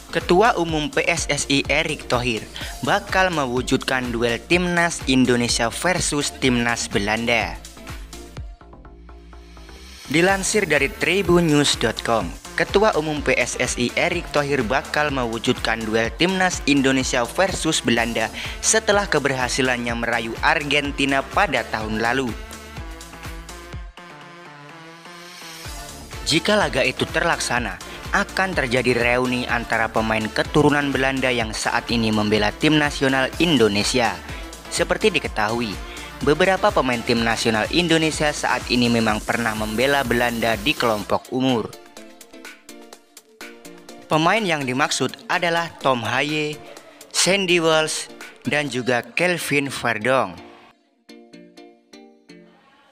Ketua Umum PSSI Erick Thohir bakal mewujudkan duel Timnas Indonesia versus Timnas Belanda. Dilansir dari tribunnews.com, Ketua Umum PSSI Erick Thohir bakal mewujudkan duel Timnas Indonesia versus Belanda setelah keberhasilannya merayu Argentina pada tahun lalu. Jika laga itu terlaksana, akan terjadi reuni antara pemain keturunan Belanda yang saat ini membela tim nasional Indonesia. Seperti diketahui, beberapa pemain tim nasional Indonesia saat ini memang pernah membela Belanda di kelompok umur. Pemain yang dimaksud adalah Tom Haye, Sandy Walsh, dan juga Kelvin Verdonk.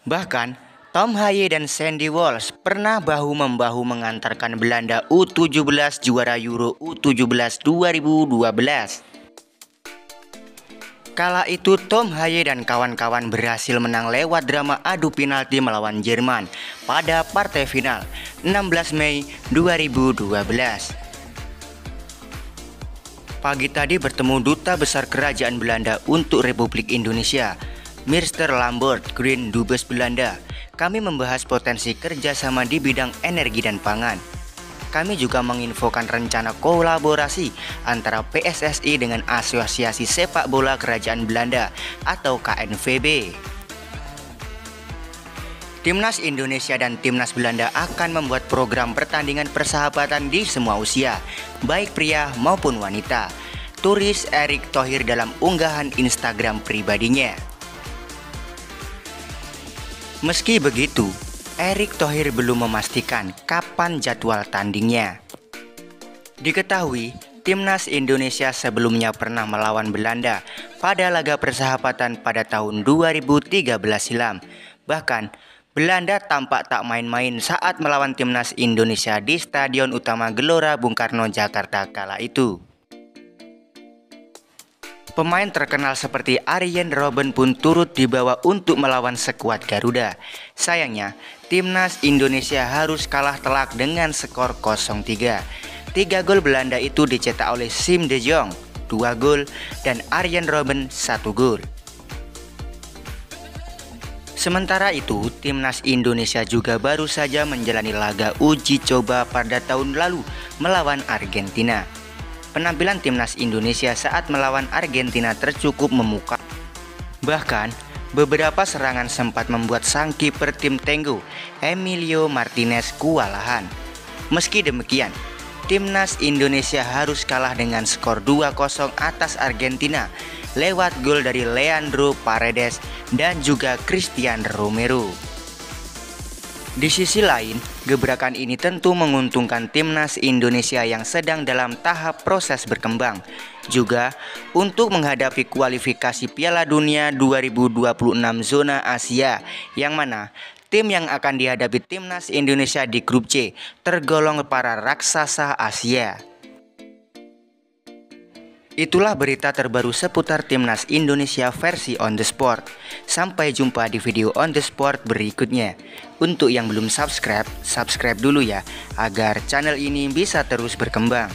Bahkan, Tom Haye dan Sandy Walsh pernah bahu-membahu mengantarkan Belanda U17 juara Euro U17 2012. Kala itu Tom Haye dan kawan-kawan berhasil menang lewat drama adu penalti melawan Jerman pada partai final 16 Mei 2012. Pagi tadi bertemu Duta Besar Kerajaan Belanda untuk Republik Indonesia, Mr. Lambert Green Dubes Belanda. Kami membahas potensi kerjasama di bidang energi dan pangan. Kami juga menginfokan rencana kolaborasi antara PSSI dengan Asosiasi Sepak Bola Kerajaan Belanda atau KNVB. Timnas Indonesia dan Timnas Belanda akan membuat program pertandingan persahabatan di semua usia, baik pria maupun wanita, tulis Erick Thohir dalam unggahan Instagram pribadinya. Meski begitu, Erick Thohir belum memastikan kapan jadwal tandingnya. Diketahui, Timnas Indonesia sebelumnya pernah melawan Belanda pada laga persahabatan pada tahun 2013 silam. Bahkan, Belanda tampak tak main-main saat melawan Timnas Indonesia di Stadion Utama Gelora Bung Karno, Jakarta kala itu. Pemain terkenal seperti Arjen Robben pun turut dibawa untuk melawan skuad Garuda. Sayangnya, Timnas Indonesia harus kalah telak dengan skor 0-3. 3 gol Belanda itu dicetak oleh Siem de Jong, 2 gol, dan Arjen Robben 1 gol. Sementara itu, Timnas Indonesia juga baru saja menjalani laga uji coba pada tahun lalu melawan Argentina. Penampilan Timnas Indonesia saat melawan Argentina tercukup memukau. Bahkan, beberapa serangan sempat membuat sang kiper tim Tenggo, Emilio Martinez, kewalahan. Meski demikian, Timnas Indonesia harus kalah dengan skor 2-0 atas Argentina lewat gol dari Leandro Paredes dan juga Christian Romero. Di sisi lain, gebrakan ini tentu menguntungkan Timnas Indonesia yang sedang dalam tahap proses berkembang. Juga untuk menghadapi kualifikasi Piala Dunia 2026 zona Asia, yang mana tim yang akan dihadapi Timnas Indonesia di grup C tergolong para raksasa Asia. Itulah berita terbaru seputar Timnas Indonesia versi On The Sport. Sampai jumpa di video On The Sport berikutnya. Untuk yang belum subscribe, subscribe dulu ya, agar channel ini bisa terus berkembang.